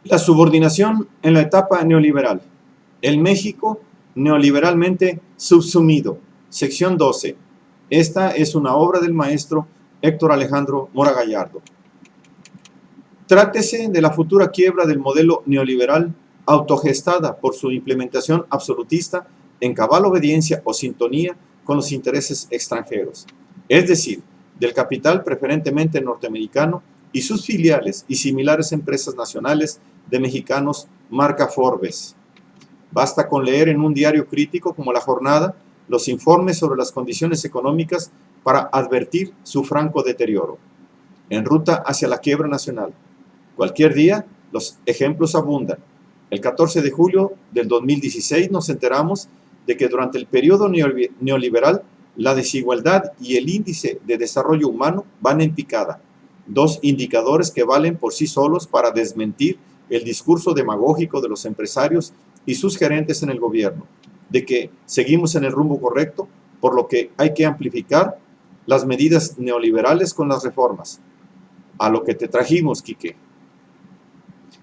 La subordinación en la etapa neoliberal. El México neoliberalmente subsumido. Sección 12. Esta es una obra del maestro Héctor Alejandro Mora Gallardo. Trátese de la futura quiebra del modelo neoliberal autogestada por su implementación absolutista en cabal obediencia o sintonía con los intereses extranjeros, es decir, del capital preferentemente norteamericano y sus filiales y similares empresas nacionales de mexicanos marca Forbes. Basta con leer en un diario crítico como La Jornada los informes sobre las condiciones económicas para advertir su franco deterioro, en ruta hacia la quiebra nacional. Cualquier día los ejemplos abundan. El 14 de julio del 2016 nos enteramos de que durante el periodo neoliberal la desigualdad y el índice de desarrollo humano van en picada, dos indicadores que valen por sí solos para desmentir el discurso demagógico de los empresarios y sus gerentes en el gobierno, de que seguimos en el rumbo correcto, por lo que hay que amplificar las medidas neoliberales con las reformas. A lo que te trajimos, Quique.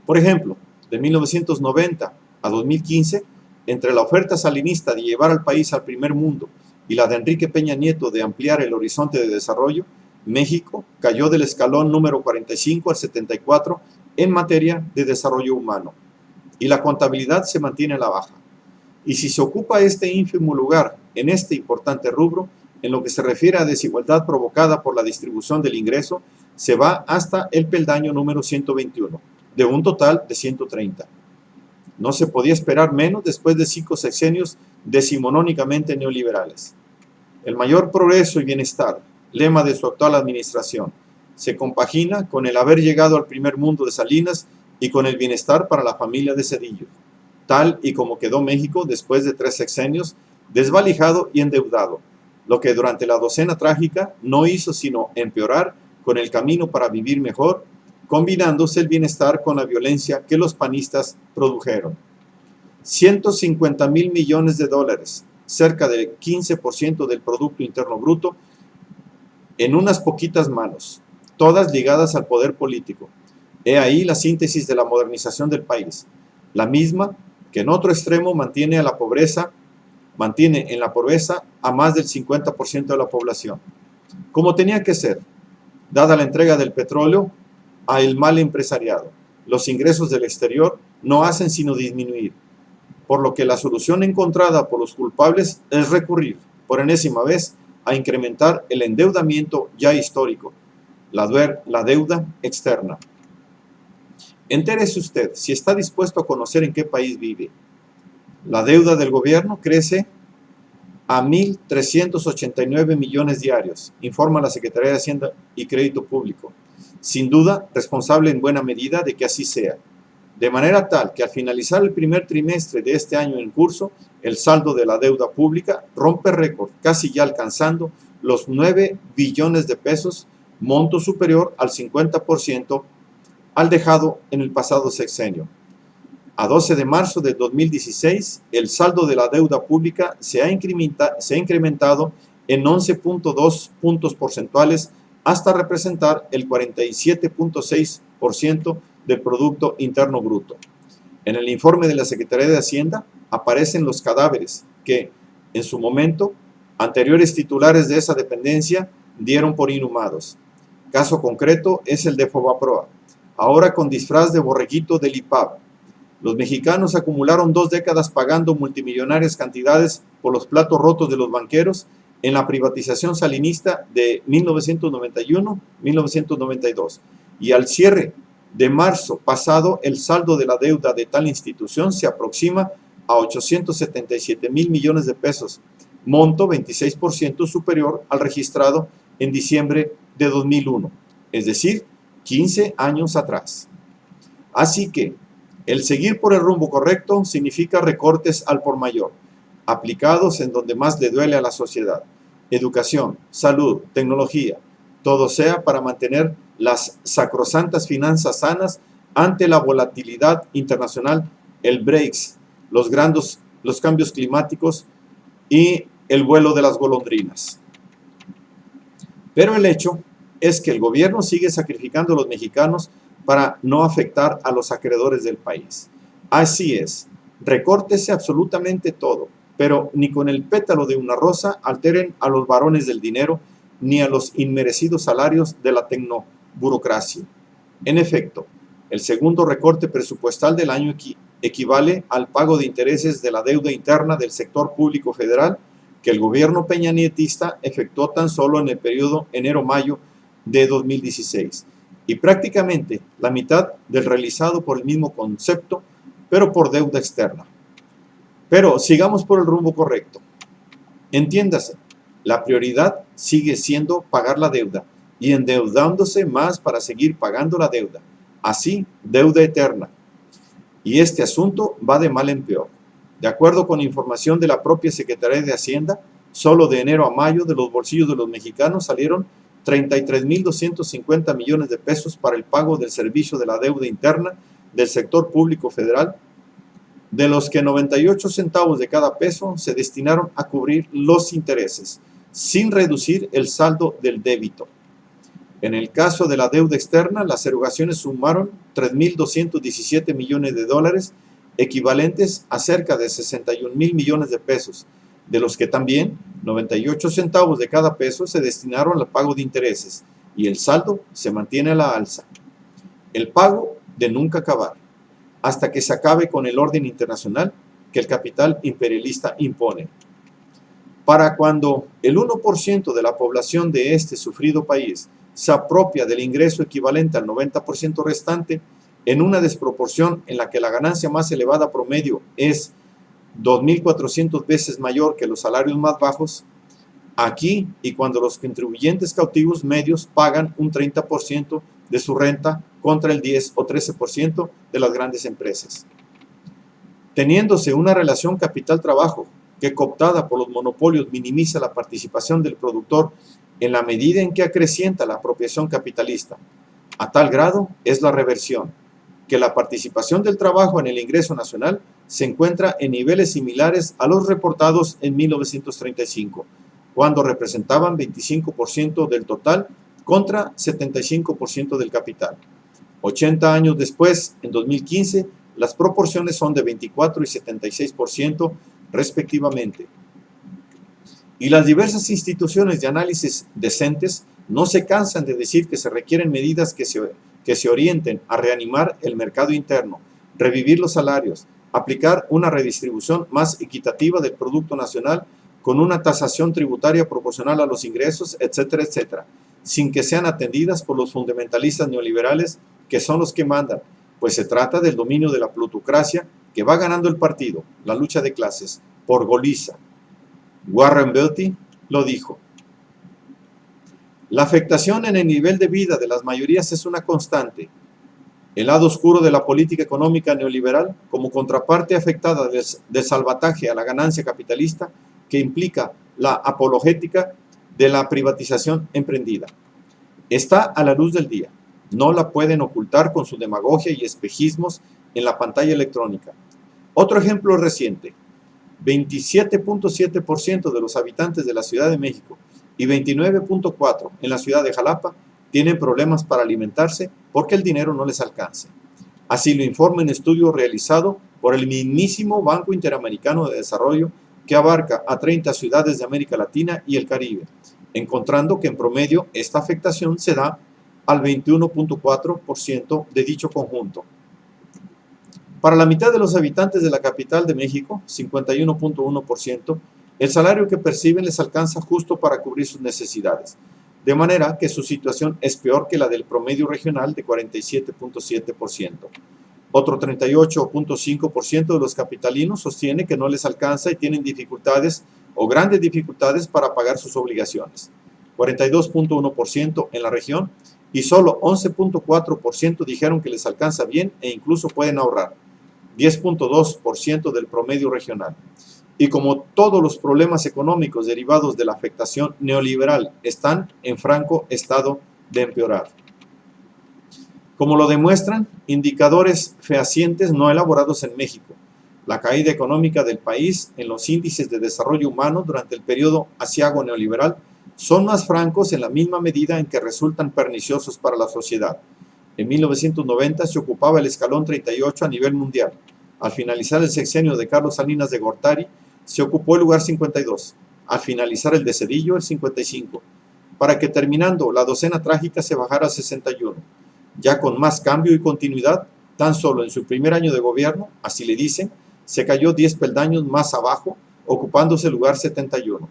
Por ejemplo, de 1990 a 2015, entre la oferta salinista de llevar al país al primer mundo y la de Enrique Peña Nieto de ampliar el horizonte de desarrollo, México cayó del escalón número 45 al 74 en materia de desarrollo humano, y la contabilidad se mantiene a la baja. Y si se ocupa este ínfimo lugar en este importante rubro, en lo que se refiere a desigualdad provocada por la distribución del ingreso, se va hasta el peldaño número 121, de un total de 130. No se podía esperar menos después de 5 sexenios decimonónicamente neoliberales. El mayor progreso y bienestar, lema de su actual administración, se compagina con el haber llegado al primer mundo de Salinas y con el bienestar para la familia de Zedillo, tal y como quedó México después de 3 sexenios, desvalijado y endeudado, lo que durante la docena trágica no hizo sino empeorar con el camino para vivir mejor, combinándose el bienestar con la violencia que los panistas produjeron. 150,000 millones de dólares, cerca del 15% del Producto Interno Bruto, en unas poquitas manos, todas ligadas al poder político. He ahí la síntesis de la modernización del país, la misma que en otro extremo mantiene en la pobreza a más del 50% de la población. Como tenía que ser, dada la entrega del petróleo al mal empresariado. Los ingresos del exterior no hacen sino disminuir, por lo que la solución encontrada por los culpables es recurrir, por enésima vez, a incrementar el endeudamiento ya histórico, la deuda externa. Entérese usted si está dispuesto a conocer en qué país vive. La deuda del gobierno crece a 1.389 millones diarios, informa la Secretaría de Hacienda y Crédito Público. Sin duda, responsable en buena medida de que así sea. De manera tal que al finalizar el primer trimestre de este año en curso, el saldo de la deuda pública rompe récord, casi ya alcanzando los 9 billones de pesos, monto superior al 50% al dejado en el pasado sexenio. A 12 de marzo de 2016, el saldo de la deuda pública se ha incrementado en 11.2 puntos porcentuales hasta representar el 47.6% del Producto Interno Bruto. En el informe de la Secretaría de Hacienda aparecen los cadáveres que, en su momento, anteriores titulares de esa dependencia dieron por inhumados. Caso concreto es el de Fobaproa, ahora con disfraz de borreguito del IPAB. Los mexicanos acumularon 2 décadas pagando multimillonarias cantidades por los platos rotos de los banqueros en la privatización salinista de 1991-1992. Y al cierre de marzo pasado, el saldo de la deuda de tal institución se aproxima a 877,000 millones de pesos, monto 26% superior al registrado en diciembre de 2001, es decir, 15 años atrás. Así que, el seguir por el rumbo correcto significa recortes al por mayor, aplicados en donde más le duele a la sociedad. Educación, salud, tecnología, todo sea para mantener las sacrosantas finanzas sanas ante la volatilidad internacional, el Brexit, los cambios climáticos y el vuelo de las golondrinas. Pero el hecho es que el gobierno sigue sacrificando a los mexicanos para no afectar a los acreedores del país. Así es, recórtese absolutamente todo, pero ni con el pétalo de una rosa alteren a los varones del dinero ni a los inmerecidos salarios de la tecnoburocracia. En efecto, el segundo recorte presupuestal del año equivale al pago de intereses de la deuda interna del sector público federal que el gobierno peñanietista efectuó tan solo en el periodo enero-mayo de 2016, y prácticamente la mitad del realizado por el mismo concepto, pero por deuda externa. Pero sigamos por el rumbo correcto. Entiéndase, la prioridad sigue siendo pagar la deuda y endeudándose más para seguir pagando la deuda. Así, deuda eterna. Y este asunto va de mal en peor. De acuerdo con información de la propia Secretaría de Hacienda, solo de enero a mayo de los bolsillos de los mexicanos salieron 33.250 millones de pesos para el pago del servicio de la deuda interna del sector público federal, de los que 98 centavos de cada peso se destinaron a cubrir los intereses, sin reducir el saldo del débito. En el caso de la deuda externa, las erogaciones sumaron 3.217 millones de dólares, equivalentes a cerca de 61.000 millones de pesos, de los que también 98 centavos de cada peso se destinaron al pago de intereses, y el saldo se mantiene a la alza. El pago de nunca acabar, hasta que se acabe con el orden internacional que el capital imperialista impone. Para cuando el 1% de la población de este sufrido país se apropia del ingreso equivalente al 90% restante, en una desproporción en la que la ganancia más elevada promedio es 2.400 veces mayor que los salarios más bajos, aquí y cuando los contribuyentes cautivos medios pagan un 30% de su renta contra el 10 o 13% de las grandes empresas. Teniéndose una relación capital-trabajo que, cooptada por los monopolios, minimiza la participación del productor en la medida en que acrecienta la apropiación capitalista. A tal grado es la reversión, que la participación del trabajo en el ingreso nacional se encuentra en niveles similares a los reportados en 1935, cuando representaban 25% del total contra 75% del capital. 80 años después, en 2015, las proporciones son de 24 y 76% respectivamente. Y las diversas instituciones de análisis decentes no se cansan de decir que se requieren medidas que se orienten a reanimar el mercado interno, revivir los salarios, aplicar una redistribución más equitativa del Producto Nacional con una tasación tributaria proporcional a los ingresos, etcétera, etcétera, sin que sean atendidas por los fundamentalistas neoliberales que son los que mandan, pues se trata del dominio de la plutocracia que va ganando el partido, la lucha de clases, por goliza. Warren Buffett lo dijo. La afectación en el nivel de vida de las mayorías es una constante. El lado oscuro de la política económica neoliberal, como contraparte afectada del salvataje a la ganancia capitalista que implica la apologética de la privatización emprendida, está a la luz del día. No la pueden ocultar con su demagogia y espejismos en la pantalla electrónica. Otro ejemplo reciente: 27.7% de los habitantes de la Ciudad de México y 29.4% en la ciudad de Jalapa tienen problemas para alimentarse porque el dinero no les alcanza. Así lo informa un estudio realizado por el mismísimo Banco Interamericano de Desarrollo, que abarca a 30 ciudades de América Latina y el Caribe, encontrando que en promedio esta afectación se da al 21.4% de dicho conjunto. Para la mitad de los habitantes de la capital de México, 51.1%, el salario que perciben les alcanza justo para cubrir sus necesidades, de manera que su situación es peor que la del promedio regional de 47.7%. Otro 38.5% de los capitalinos sostiene que no les alcanza y tienen dificultades o grandes dificultades para pagar sus obligaciones, 42.1% en la región, y solo 11.4% dijeron que les alcanza bien e incluso pueden ahorrar, 10.2% del promedio regional. Y como todos los problemas económicos derivados de la afectación neoliberal están en franco estado de empeorar. Como lo demuestran indicadores fehacientes no elaborados en México, la caída económica del país en los índices de desarrollo humano durante el periodo aciago neoliberal son más francos en la misma medida en que resultan perniciosos para la sociedad. En 1990 se ocupaba el escalón 38 a nivel mundial. Al finalizar el sexenio de Carlos Salinas de Gortari, se ocupó el lugar 52. Al finalizar el de Zedillo, el 55. Para que terminando la docena trágica se bajara a 61. Ya con más cambio y continuidad, tan solo en su primer año de gobierno, así le dicen, se cayó 10 peldaños más abajo, ocupándose el lugar 71.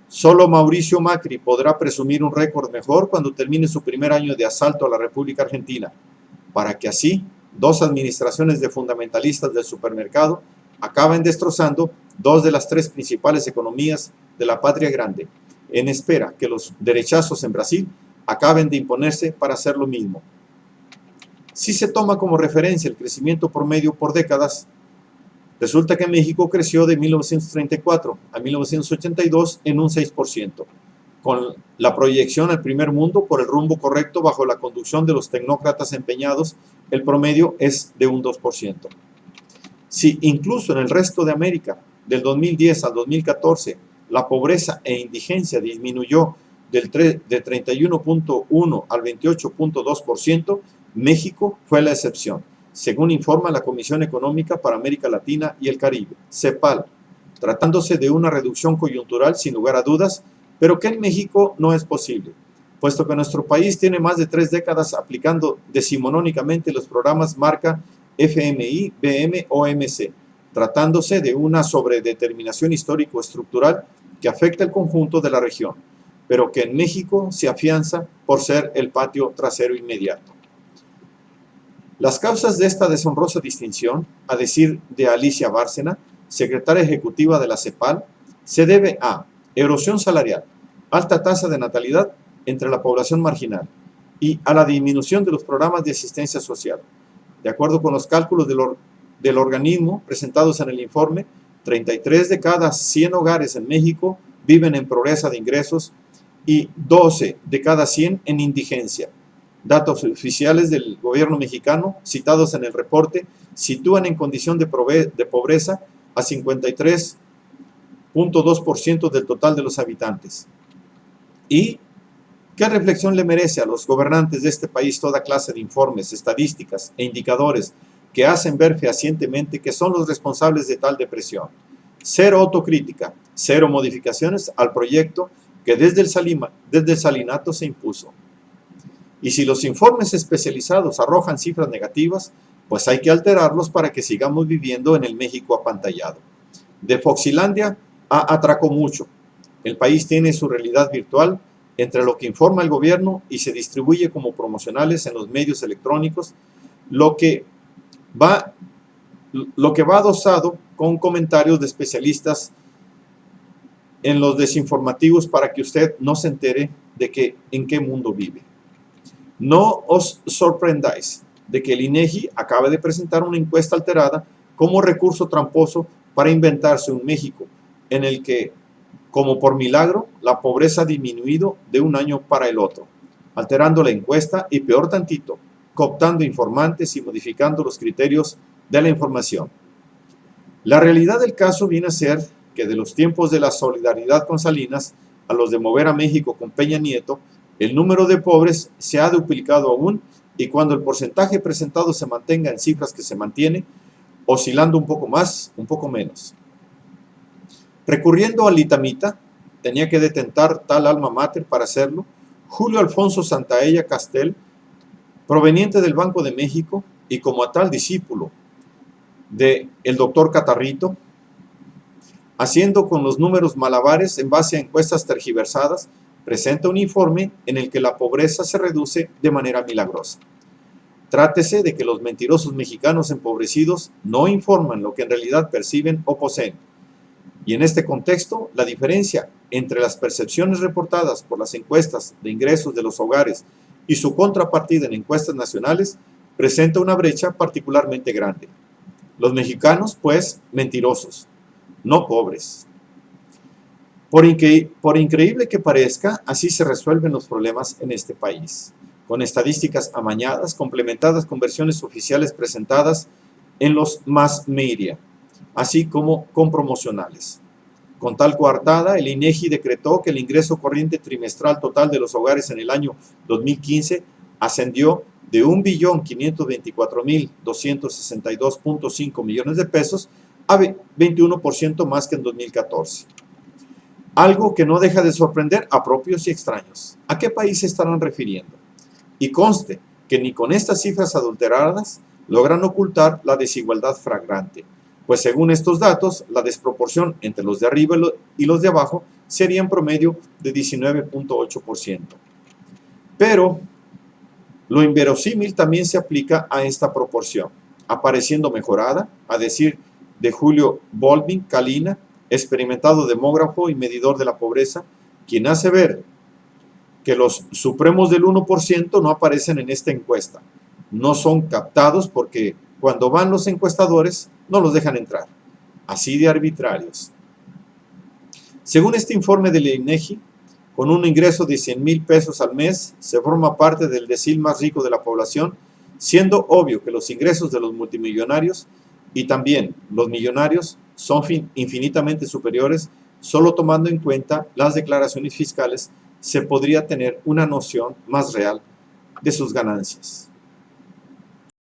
Solo Mauricio Macri podrá presumir un récord mejor cuando termine su primer año de asalto a la República Argentina, para que así dos administraciones de fundamentalistas del supermercado acaben destrozando dos de las tres principales economías de la patria grande, en espera que los derechazos en Brasil acaben de imponerse para hacer lo mismo. Si se toma como referencia el crecimiento promedio por décadas, resulta que México creció de 1934 a 1982 en un 6%, con la proyección al primer mundo por el rumbo correcto bajo la conducción de los tecnócratas empeñados, el promedio es de un 2%. Si incluso en el resto de América, del 2010 al 2014, la pobreza e indigencia disminuyó de 31.1 al 28.2%, México fue la excepción, según informa la Comisión Económica para América Latina y el Caribe, CEPAL, tratándose de una reducción coyuntural sin lugar a dudas, pero que en México no es posible, puesto que nuestro país tiene más de 3 décadas aplicando decimonónicamente los programas marca FMI, BM o MC, tratándose de una sobredeterminación histórico-estructural que afecta el conjunto de la región, pero que en México se afianza por ser el patio trasero inmediato. Las causas de esta deshonrosa distinción, a decir de Alicia Bárcena, secretaria ejecutiva de la CEPAL, se debe a erosión salarial, alta tasa de natalidad entre la población marginal y a la disminución de los programas de asistencia social. De acuerdo con los cálculos del organismo presentados en el informe, 33 de cada 100 hogares en México viven en pobreza de ingresos y 12 de cada 100 en indigencia. Datos oficiales del gobierno mexicano citados en el reporte sitúan en condición de pobreza a 53.2% del total de los habitantes. ¿Y qué reflexión le merece a los gobernantes de este país toda clase de informes, estadísticas e indicadores que hacen ver fehacientemente que son los responsables de tal depresión? Cero autocrítica, cero modificaciones al proyecto que desde el salinato se impuso. Y si los informes especializados arrojan cifras negativas, pues hay que alterarlos para que sigamos viviendo en el México apantallado. De Foxilandia atracó mucho. El país tiene su realidad virtual entre lo que informa el gobierno y se distribuye como promocionales en los medios electrónicos, lo que va adosado con comentarios de especialistas en los desinformativos para que usted no se entere de en qué mundo vive. No os sorprendáis de que el INEGI acabe de presentar una encuesta alterada como recurso tramposo para inventarse un México en el que, como por milagro, la pobreza ha disminuido de un año para el otro, alterando la encuesta y, peor tantito, cooptando informantes y modificando los criterios de la información. La realidad del caso viene a ser que de los tiempos de la solidaridad con Salinas a los de mover a México con Peña Nieto, el número de pobres se ha duplicado aún, y cuando el porcentaje presentado se mantenga en cifras que se mantiene, oscilando un poco más, un poco menos. Recurriendo al Itamita, tenía que detentar tal alma mater para hacerlo, Julio Alfonso Santaella Castel, proveniente del Banco de México y como a tal discípulo del doctor Catarrito, haciendo con los números malabares en base a encuestas tergiversadas, presenta un informe en el que la pobreza se reduce de manera milagrosa. Trátese de que los mentirosos mexicanos empobrecidos no informan lo que en realidad perciben o poseen. Y en este contexto, la diferencia entre las percepciones reportadas por las encuestas de ingresos de los hogares y su contrapartida en encuestas nacionales presenta una brecha particularmente grande. Los mexicanos, pues, mentirosos, no pobres. Por increíble que parezca, así se resuelven los problemas en este país, con estadísticas amañadas, complementadas con versiones oficiales presentadas en los mass media, así como con promocionales. Con tal coartada, el INEGI decretó que el ingreso corriente trimestral total de los hogares en el año 2015 ascendió de 1.524.262.5 millones de pesos a 21% más que en 2014. Algo que no deja de sorprender a propios y extraños. ¿A qué país se estarán refiriendo? Y conste que ni con estas cifras adulteradas logran ocultar la desigualdad flagrante, pues según estos datos, la desproporción entre los de arriba y los de abajo sería en promedio de 19.8%. Pero lo inverosímil también se aplica a esta proporción, apareciendo mejorada, a decir de Julio Bolvin Calina, experimentado demógrafo y medidor de la pobreza, quien hace ver que los supremos del 1% no aparecen en esta encuesta. No son captados porque cuando van los encuestadores no los dejan entrar. Así de arbitrarios. Según este informe del INEGI, con un ingreso de 100,000 pesos al mes, se forma parte del decil más rico de la población, siendo obvio que los ingresos de los multimillonarios y también los millonarios son infinitamente superiores. Solo tomando en cuenta las declaraciones fiscales se podría tener una noción más real de sus ganancias.